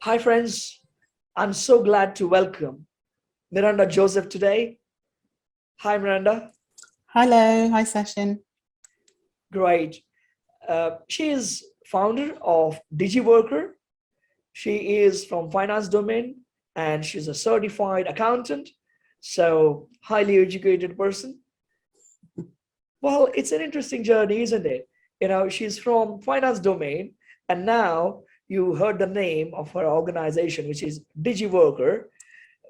Hi, friends. I'm so glad to welcome Miranda Joseph today. Hi, Miranda. Hello, hi Session. Great. She is founder of DigiWorker. She is from finance domain and she's a certified accountant. So highly educated person. Well, it's an interesting journey, isn't it? She's from finance domain and now you heard the name of her organization, which is DigiWorker,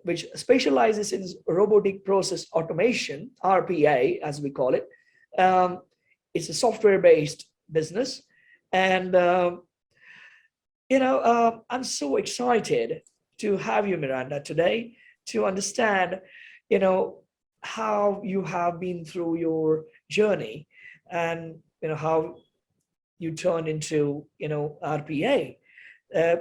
which specializes in robotic process automation, RPA, as we call it. Um, it's a software-based business, and I'm so excited to have you, Miranda, today to understand, you know, how you have been through your journey, and how you turned into RPA. Uh,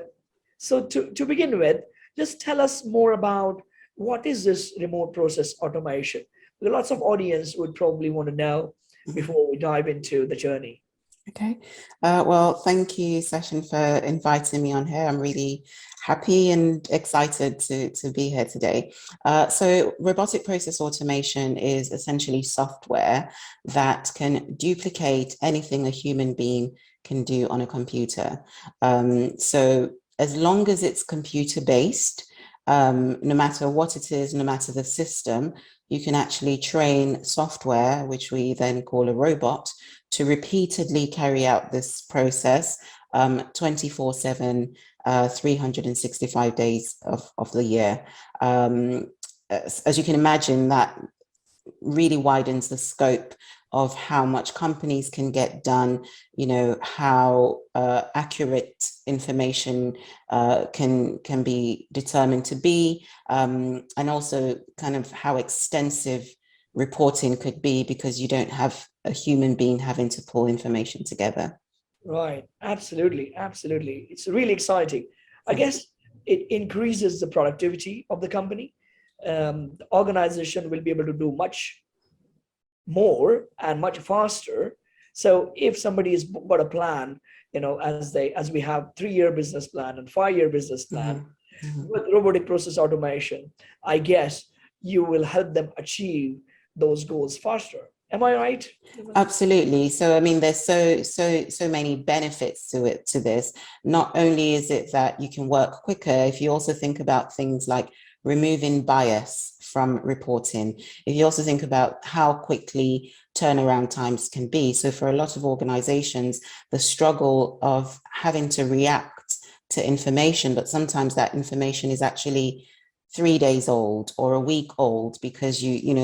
so to begin with, just tell us more about what is this remote process automation? Because lots of audience would probably want to know before we dive into the journey. Okay. Well, thank you, Session, for inviting me on here. I'm really happy and excited to be here today. So robotic process automation is essentially software that can duplicate anything a human being can do on a computer. So as long as it's computer-based, no matter what it is, no matter the system, you can actually train software, which we then call a robot, to repeatedly carry out this process 24/7, 365 days of the year. As you can imagine, that really widens the scope of how much companies can get done, how accurate information can be determined to be, and also kind of how extensive reporting could be because you don't have a human being having to pull information together. Right. Absolutely. Absolutely. It's really exciting. I guess it increases the productivity of the company. The organization will be able to do much more and much faster. So if somebody has got a plan, as we have 3-year business plan and 5-year business plan with robotic process automation, I guess you will help them achieve those goals faster. Am I right? Absolutely. So, I mean, there's so many benefits to this. Not only is it that you can work quicker, if you also think about things like removing bias from reporting, if you also think about how quickly turnaround times can be. So for a lot of organizations, the struggle of having to react to information, but sometimes that information is actually 3 days old or a week old because you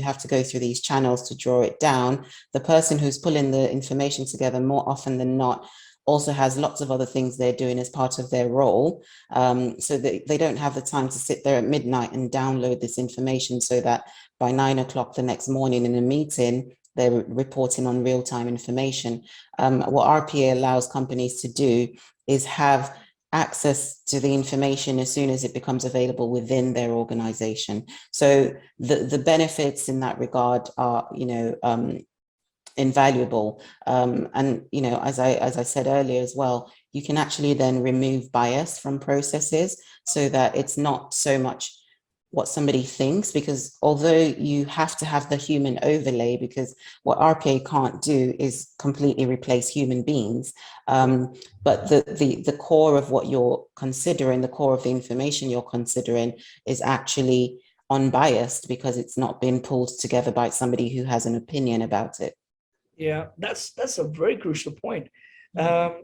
have to go through these channels to draw it down. The person who's pulling the information together more often than not also has lots of other things they're doing as part of their role. So they don't have the time to sit there at midnight and download this information so that by 9 o'clock the next morning in a meeting, they're reporting on real-time information. What RPA allows companies to do is have access to the information as soon as it becomes available within their organization. So the benefits in that regard are, invaluable. And, as I said earlier as well, you can actually then remove bias from processes so that it's not so much what somebody thinks, because although you have to have the human overlay, because what RPA can't do is completely replace human beings, but the core of what you're considering, the core of the information you're considering is actually unbiased because it's not been pulled together by somebody who has an opinion about it. Yeah, that's a very crucial point. Well,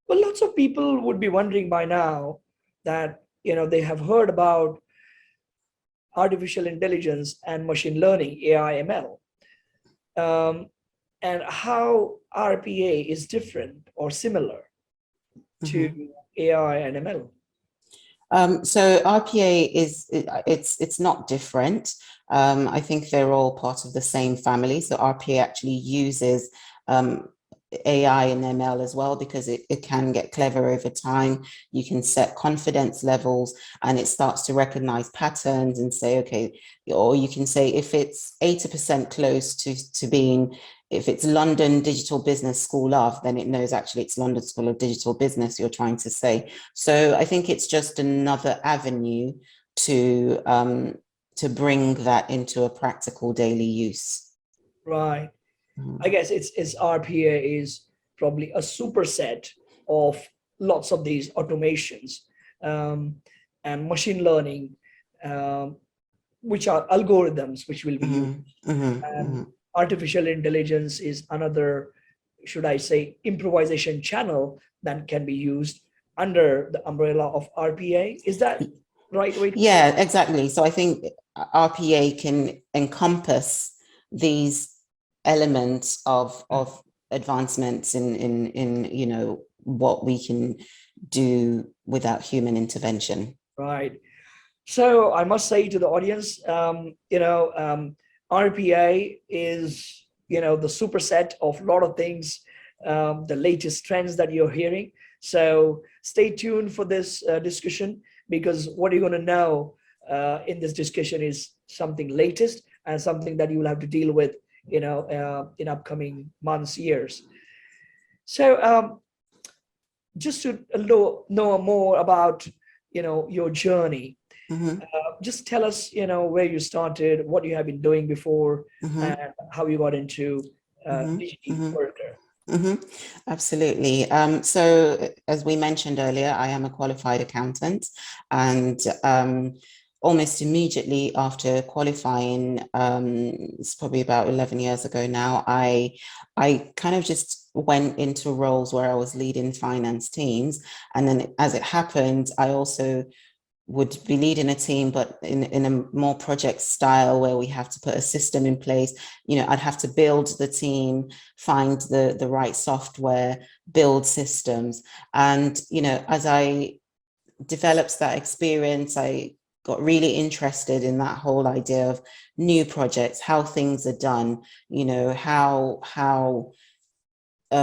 lots of people would be wondering by now that they have heard about artificial intelligence and machine learning, AI, ML, and how RPA is different or similar to AI and ML. So RPA it's not different. I think they're all part of the same family. So RPA actually uses AI and ML as well, because it can get clever over time. You can set confidence levels and it starts to recognize patterns and say, okay, or you can say if it's 80% close to being if it's London Digital Business School of, then it knows actually it's London School of Digital Business you're trying to say. So I think it's just another avenue to bring that into a practical daily use. Right. I guess it's RPA is probably a superset of lots of these automations, and machine learning, um, which are algorithms which will be used. And artificial intelligence is another, should I say, improvisation channel that can be used under the umbrella of RPA. Is that right way? Yeah, exactly. So I think RPA can encompass these elements of advancements in you know what we can do without human intervention. Right. So I must say to the audience, RPA is, the superset of a lot of things, the latest trends that you're hearing. So stay tuned for this discussion, because what you're going to know in this discussion is something latest and something that you will have to deal with, in upcoming months, years. So just to know more about, your journey. Just tell us, where you started, what you have been doing before, and how you got into Digiworkr. Absolutely. So as we mentioned earlier, I am a qualified accountant, and almost immediately after qualifying, it's probably about 11 years ago now, I kind of just went into roles where I was leading finance teams. And then as it happened, I also would be leading a team, but in a more project style where we have to put a system in place. I'd have to build the team, find the right software, build systems. And, as I developed that experience, I got really interested in that whole idea of new projects, how things are done, how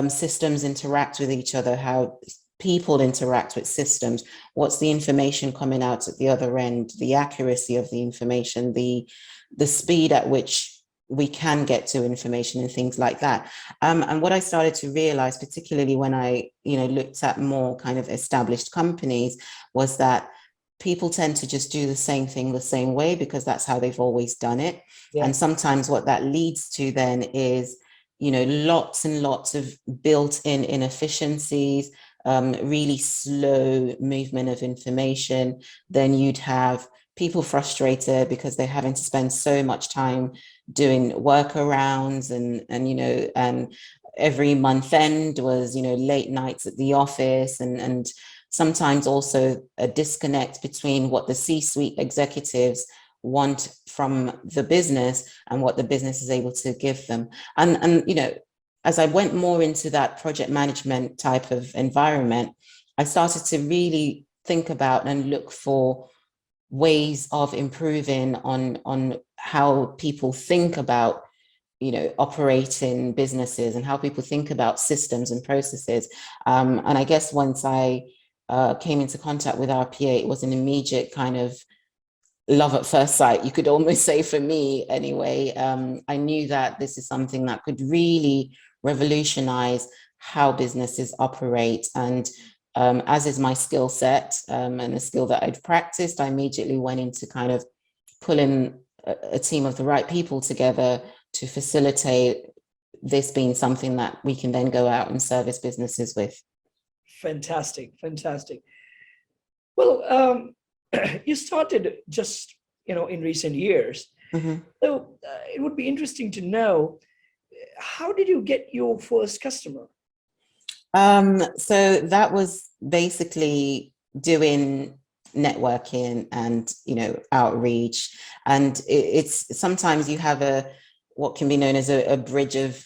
systems interact with each other, how people interact with systems, what's the information coming out at the other end, the accuracy of the information, the speed at which we can get to information and things like that. And what I started to realize, particularly when I, looked at more kind of established companies, was that people tend to just do the same thing the same way because that's how they've always done it. Yeah. And sometimes what that leads to then is, lots and lots of built-in inefficiencies, really slow movement of information. Then you'd have people frustrated because they're having to spend so much time doing workarounds and every month end was, late nights at the office and sometimes also a disconnect between what the C-suite executives want from the business and what the business is able to give them. And as I went more into that project management type of environment, I started to really think about and look for ways of improving on how people think about, operating businesses and how people think about systems and processes. And I guess once I came into contact with RPA, it was an immediate kind of love at first sight, you could almost say, for me anyway. I knew that this is something that could really revolutionize how businesses operate. And as is my skill set and a skill that I'd practiced, I immediately went into kind of pulling a team of the right people together to facilitate this being something that we can then go out and service businesses with. Fantastic. Well, you started just, in recent years. So it would be interesting to know, how did you get your first customer? So that was basically doing networking and, outreach. And it's sometimes you have what can be known as a bridge of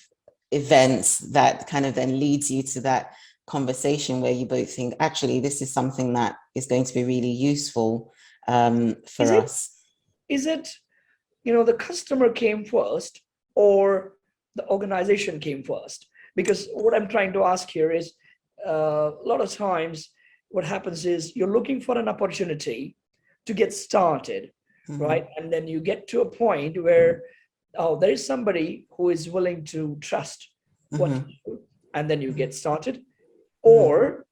events that kind of then leads you to that conversation where you both think, actually, this is something that is going to be really useful for us. Is it, the customer came first or the organization came first? Because what I'm trying to ask here is, a lot of times what happens is you're looking for an opportunity to get started, right? And then you get to a point where oh, there is somebody who is willing to trust what you Mm-hmm. do, and then you get started. Mm-hmm. Or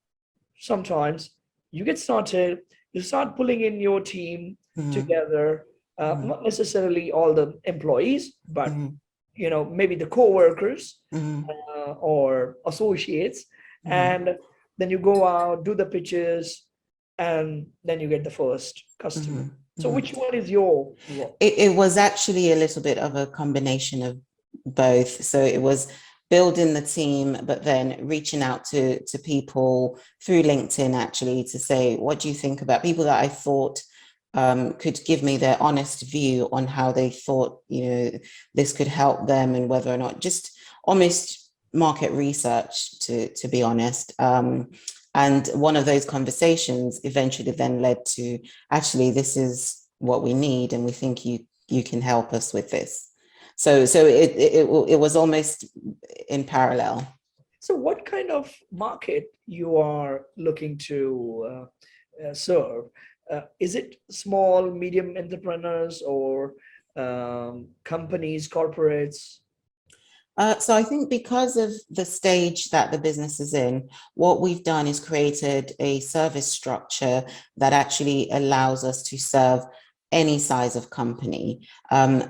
sometimes you get started, you start pulling in your team Mm-hmm. together, Mm-hmm. not necessarily all the employees, but Mm-hmm. maybe the co-workers Mm-hmm. or associates, Mm-hmm. and then you go out, do the pitches, and then you get the first customer. So Mm-hmm. which one is your work? It was actually a little bit of a combination of both. So it was building the team, but then reaching out to people through LinkedIn actually to say, what do you think about people that I thought could give me their honest view on how they thought, this could help them and whether or not, just almost market research, to be honest. And one of those conversations eventually then led to, actually, this is what we need, and we think you can help us with this. So it was almost in parallel. So what kind of market you are looking to serve? Is it small, medium entrepreneurs or companies, corporates? So I think because of the stage that the business is in, what we've done is created a service structure that actually allows us to serve any size of company.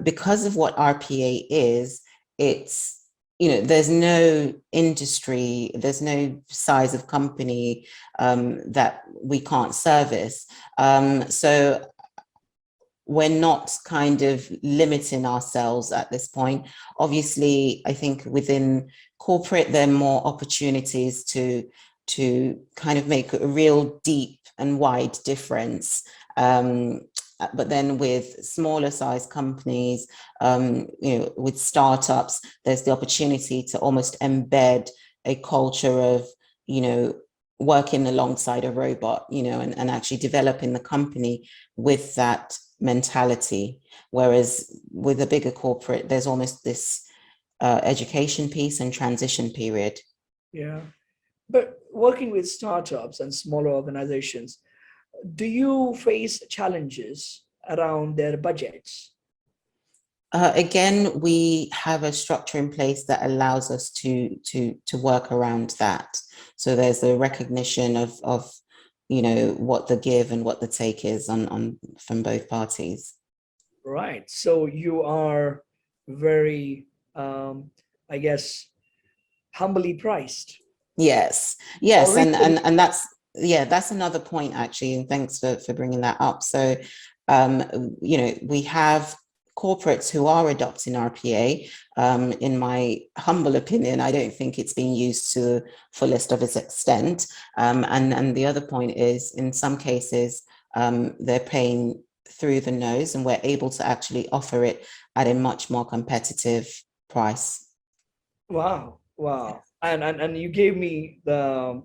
Because of what RPA is, it's, there's no industry, there's no size of company that we can't service. So we're not kind of limiting ourselves at this point. Obviously, I think within corporate, there are more opportunities to kind of make a real deep and wide difference. But then with smaller size companies, with startups, there's the opportunity to almost embed a culture of, working alongside a robot, and actually developing the company with that mentality. Whereas with a bigger corporate, there's almost this education piece and transition period. Yeah. But working with startups and smaller organizations, do you face challenges around their budgets? Again, we have a structure in place that allows us to work around that. So there's a recognition of what the give and what the take is on from both parties. Right. So you are very, I guess, humbly priced Yes, or yes, and reasonably and priced. that's yeah, that's another point actually, and thanks for bringing that up. So, we have corporates who are adopting RPA. In my humble opinion, I don't think it's being used to the fullest of its extent. And the other point is, in some cases, they're paying through the nose, and we're able to actually offer it at a much more competitive price. Wow, wow. And you gave me the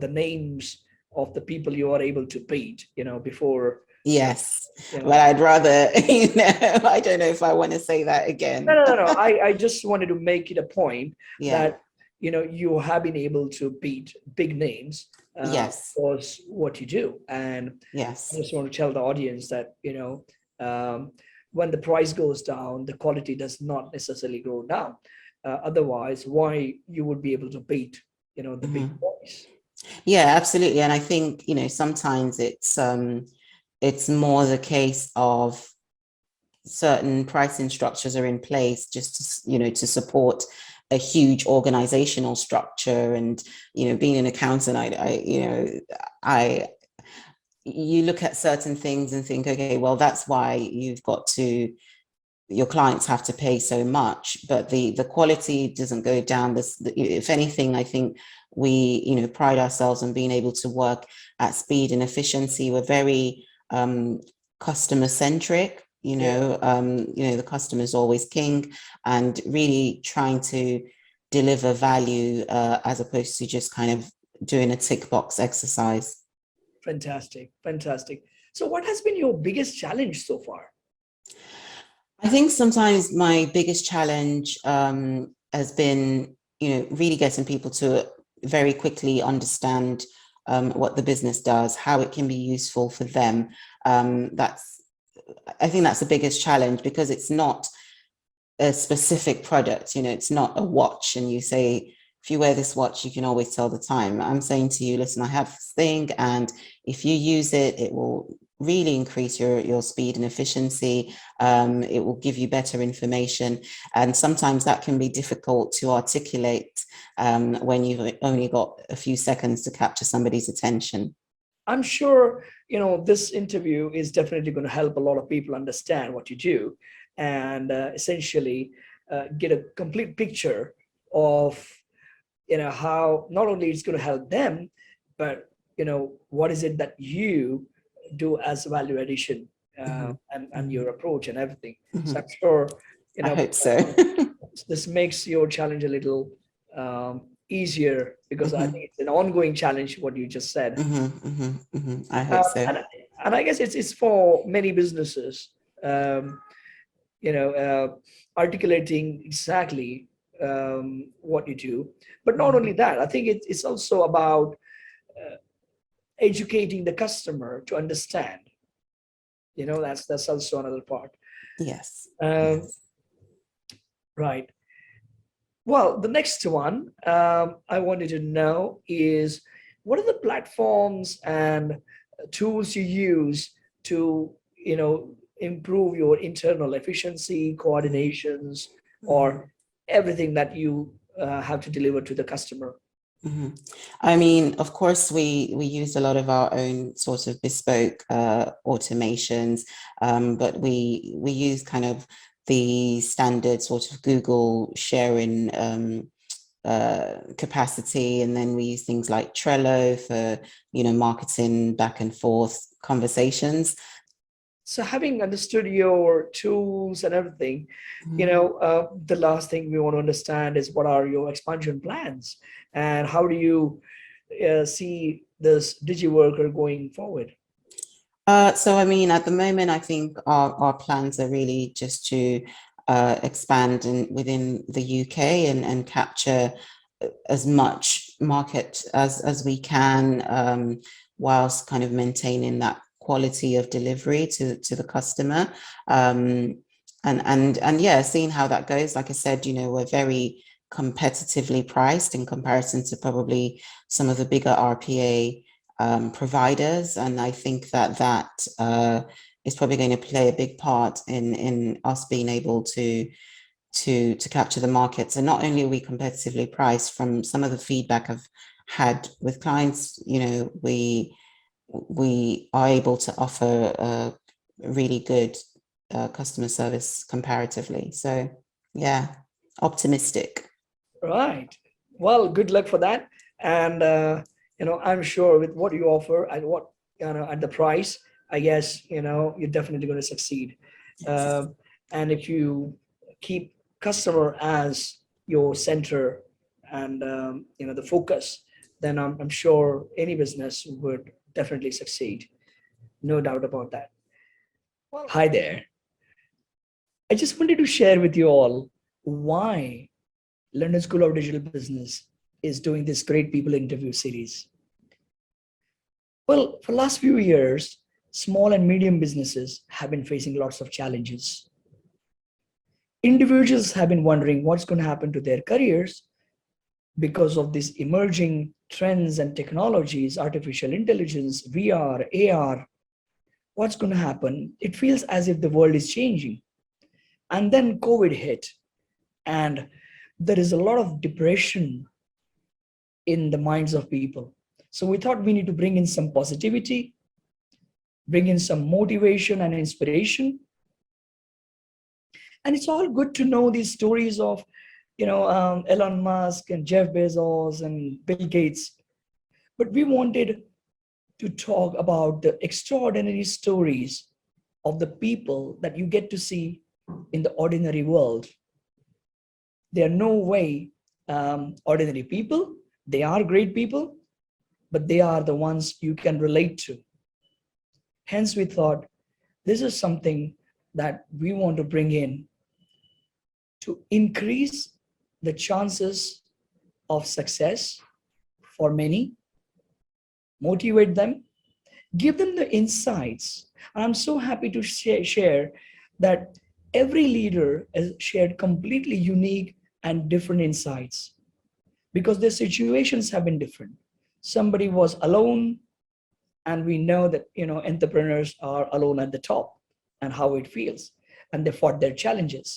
names of the people you are able to beat, before, uh, Yes, you but know. I'd rather, I don't know if I want to say that No, again. no, no, no. I just wanted to make it a point Yeah, that, you have been able to beat big names yes, was what you do. And I yes. just want to tell the audience that, when the price goes down, the quality does not necessarily go down. Otherwise, why you would be able to beat, the big Mhm. boys? Yeah, absolutely. And I think, sometimes it's more the case of certain pricing structures are in place just to support a huge organizational structure. And being an accountant, I you look at certain things and think, okay, well, that's why your clients have to pay so much, but the quality doesn't go down. If anything, I think we pride ourselves on being able to work at speed and efficiency. We're very customer centric. Yeah, The customer is always king, and really trying to deliver value as opposed to just kind of doing a tick box exercise. fantastic, fantastic. So, what has been your biggest challenge so far? I think sometimes my biggest challenge has been, really getting people to very quickly understand what the business does, how it can be useful for them. I think that's the biggest challenge, because it's not a specific product. It's not a watch and you say, if you wear this watch, you can always tell the time. I'm saying to you, listen, I have this thing, and if you use it, it will really increase your speed and efficiency. It will give you better information. And sometimes that can be difficult to articulate when you've only got a few seconds to capture somebody's attention. I'm sure, this interview is definitely going to help a lot of people understand what you do and essentially get a complete picture of, how not only it's going to help them, but, what is it that you do as value addition and your approach and everything. So I'm sure, I hope so. this makes your challenge a little easier, because I think it's an ongoing challenge, what you just said. I hope so. And I guess it's for many businesses, articulating exactly what you do. But not only that, I think it's also about educating the customer to understand. That's also another part. Yes. Right. Well, the next one I wanted to know is, what are the platforms and tools you use to, improve your internal efficiency, coordinations, or everything that you have to deliver to the customer? I mean, of course, we use a lot of our own sort of bespoke automations, but we use kind of the standard sort of Google sharing capacity, and then we use things like Trello for marketing back and forth conversations. So having understood your tools and everything, the last thing we want to understand is, what are your expansion plans, and how do you see this Digiworkr going forward? So, I mean, at the moment, I think our plans are really just to expand within the UK and capture as much market as we can, whilst kind of maintaining that quality of delivery to the customer. And yeah, seeing how that goes. Like I said, we're very competitively priced in comparison to probably some of the bigger RPA providers, and I think that is probably going to play a big part in us being able to capture the markets. And not only are we competitively priced, from some of the feedback I've had with clients, we are able to offer a really good customer service comparatively. So yeah, optimistic. Right. Well, good luck for that. And I'm sure with what you offer and what at the price, I guess you're definitely going to succeed. And if you keep customer as your center and the focus, then I'm sure any business would definitely succeed. No doubt about that. Well, hi there. I just wanted to share with you all why London School of Digital Business is doing this great people interview series. Well, for the last few years, small and medium businesses have been facing lots of challenges. Individuals have been wondering what's going to happen to their careers because of these emerging trends and technologies, artificial intelligence, VR, AR. What's going to happen? It feels as if the world is changing. And then COVID hit, and there is a lot of depression in the minds of people. So we thought we need to bring in some positivity, bring in some motivation and inspiration. And it's all good to know these stories of, Elon Musk and Jeff Bezos and Bill Gates. But we wanted to talk about the extraordinary stories of the people that you get to see in the ordinary world. They are no way ordinary people. They are great people, but they are the ones you can relate to. Hence, we thought this is something that we want to bring in to increase the chances of success for many, motivate them, give them the insights. And I'm so happy to share that every leader has shared completely unique and different insights because their situations have been different. Somebody was alone, and we know that entrepreneurs are alone at the top and how it feels, and they fought their challenges.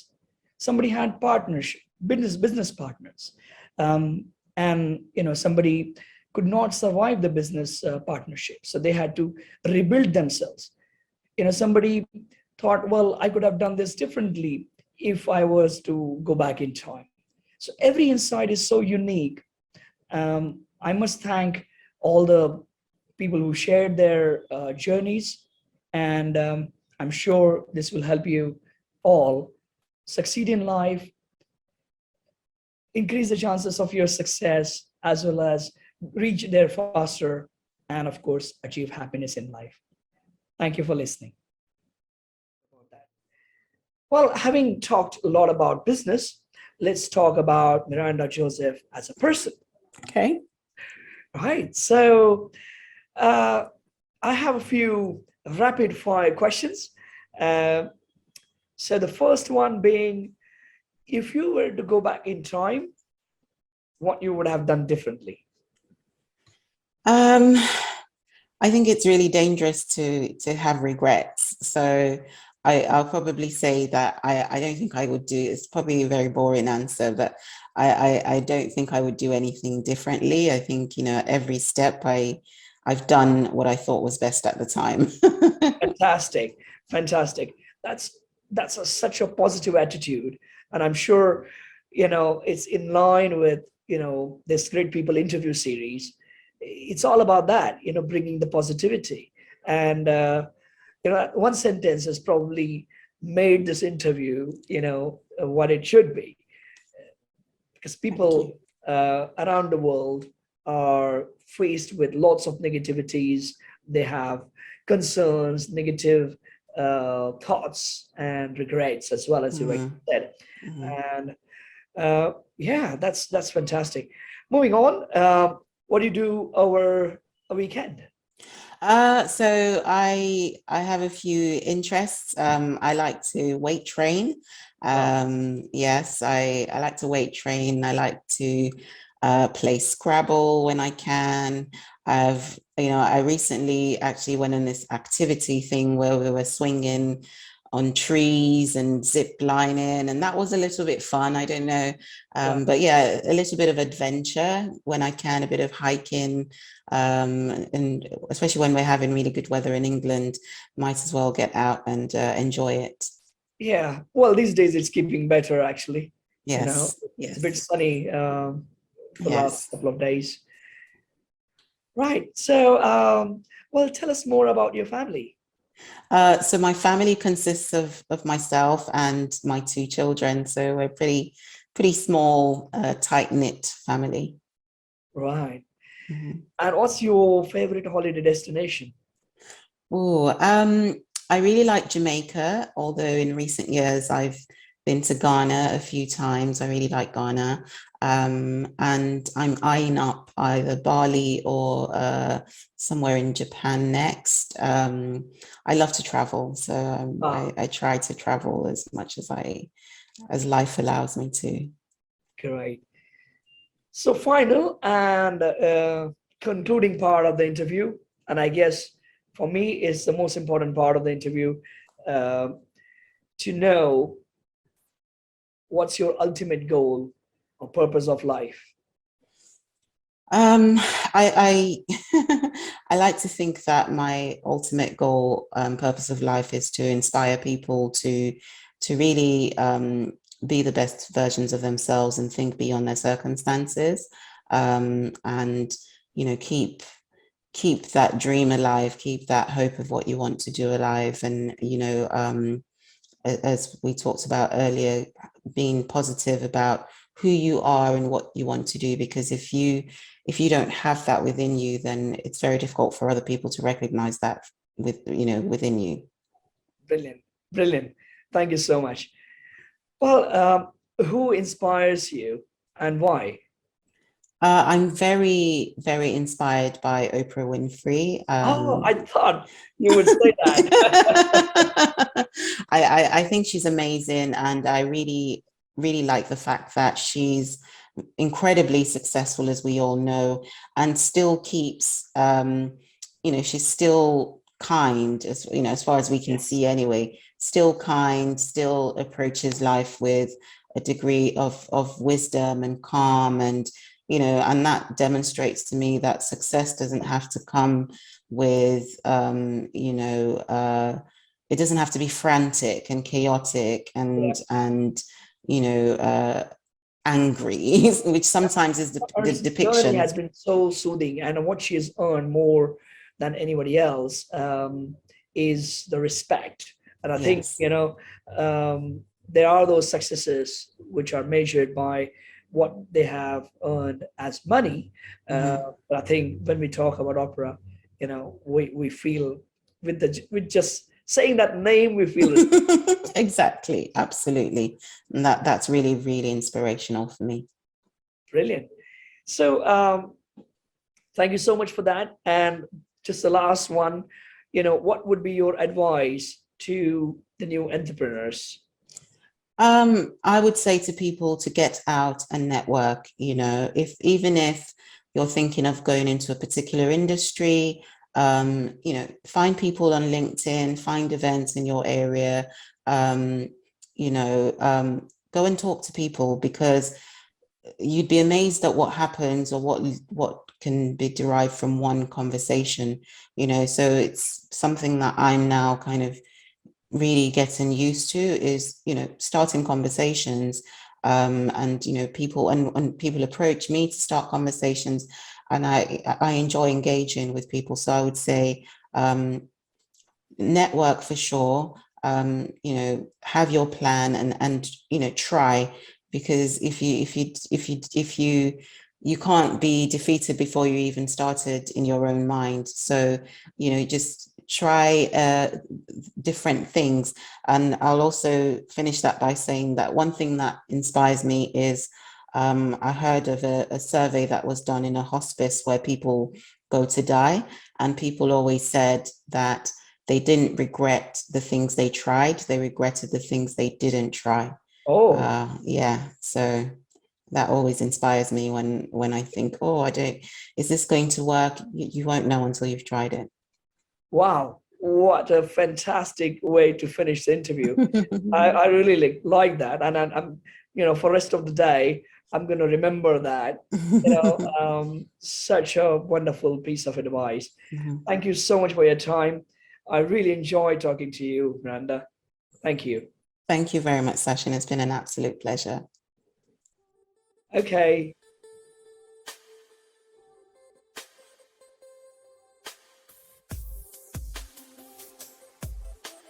Somebody had partnership, business partners, um, and somebody could not survive the business partnership, so they had to rebuild themselves. Somebody thought, well, I could have done this differently if I was to go back in time. So every insight is so unique. I must thank all the people who shared their journeys, and I'm sure this will help you all succeed in life, increase the chances of your success, as well as reach there faster, and of course, achieve happiness in life. Thank you for listening. Well, having talked a lot about business, let's talk about Miranda Joseph as a person. Okay. Right. So I have a few rapid fire questions. Uh, so the first one being, if you were to go back in time, what you would have done differently? I think it's really dangerous to have regrets. So I'll probably say that I don't think I would do, it's probably a very boring answer, but I don't think I would do anything differently. I think, at every step I've done what I thought was best at the time. Fantastic. Fantastic. That's such a positive attitude. And I'm sure, it's in line with, this Great People interview series. It's all about that, bringing the positivity. And, one sentence has probably made this interview, what it should be. Because people around the world are faced with lots of negativities. They have concerns, negative thoughts, and regrets, as well as you Mhm, said. mhm. And yeah, that's fantastic. Moving on, what do you do over a weekend? So I have a few interests. I like to weight train. Wow. Yes, I like to weight train. I like to play Scrabble when I can. I recently actually went on this activity thing where we were swinging on trees and zip lining, and that was a little bit fun. I don't know. Wow. But yeah, a little bit of adventure when I can, a bit of hiking. And especially when we're having really good weather in England, might as well get out and enjoy it. Yeah. Well, these days it's keeping better, actually. Yes, It's a bit yes, sunny for the last yes. couple of days. Right. So, well, tell us more about your family. So my family consists of myself and my two children. So we're pretty small, tight-knit family. Right. Mhm. And what's your favorite holiday destination? Oh, I really like Jamaica, although in recent years I've been to Ghana a few times. I really like Ghana. And I'm eyeing up either Bali or somewhere in Japan next. I love to travel, so Ah, I try to travel as much as life allows me to. great. So, final and concluding part of the interview, and I guess for me is the most important part of the interview, uh, to know what's your ultimate goal or purpose of life. Um, I I like to think that my ultimate goal, purpose of life is to inspire people to really be the best versions of themselves and think beyond their circumstances, and keep that dream alive, keep that hope of what you want to do alive, and as we talked about earlier, being positive about who you are and what you want to do, because if you don't have that within you, then it's very difficult for other people to recognize that within you. Brilliant. Brilliant. Thank you so much. Well, who inspires you and why? I'm very, very inspired by Oprah Winfrey. Oh, I thought you would say that. I think she's amazing, and I really, really like the fact that she's incredibly successful, as we all know, and still keeps, she's still kind, as you know, as far as we can Yes. see anyway, still kind, still approaches life with a degree of wisdom and calm, and and that demonstrates to me that success doesn't have to come with it doesn't have to be frantic and chaotic Yeah. and you know uh angry, which sometimes is Her the journey depiction. has been so soothing, and what she has earned more than anybody else is the respect. And I think, Yes. there are those successes which are measured by what they have earned as money. Mhm. But I think when we talk about opera, we feel with just saying that name, we feel Exactly, absolutely. And that's really, really inspirational for me. brilliant. So thank you so much for that. And just the last one, what would be your advice to the new entrepreneurs? I would say to people to get out and network, if even if you're thinking of going into a particular industry, find people on LinkedIn, find events in your area, um, go and talk to people, because you'd be amazed at what happens, or what can be derived from one conversation. So it's something that I'm now kind of really getting used to, is starting conversations, and people approach me to start conversations, and I enjoy engaging with people. So I would say, network for sure. Have your plan, and try, because if you can't be defeated before you even started in your own mind. So just try different things. And I'll also finish that by saying that one thing that inspires me is, I heard of a survey that was done in a hospice where people go to die, and people always said that they didn't regret the things they tried, they regretted the things they didn't try. Oh, Yeah, so that always inspires me when I think, oh, I don't, is this going to work? You won't know until you've tried it. wow. What a fantastic way to finish the interview. I really like that. And for the rest of the day, I'm going to remember that. Such a wonderful piece of advice. Thank you so much for your time. I really enjoyed talking to you, Miranda. Thank you. Thank you very much, Sachin. It's been an absolute pleasure. Okay.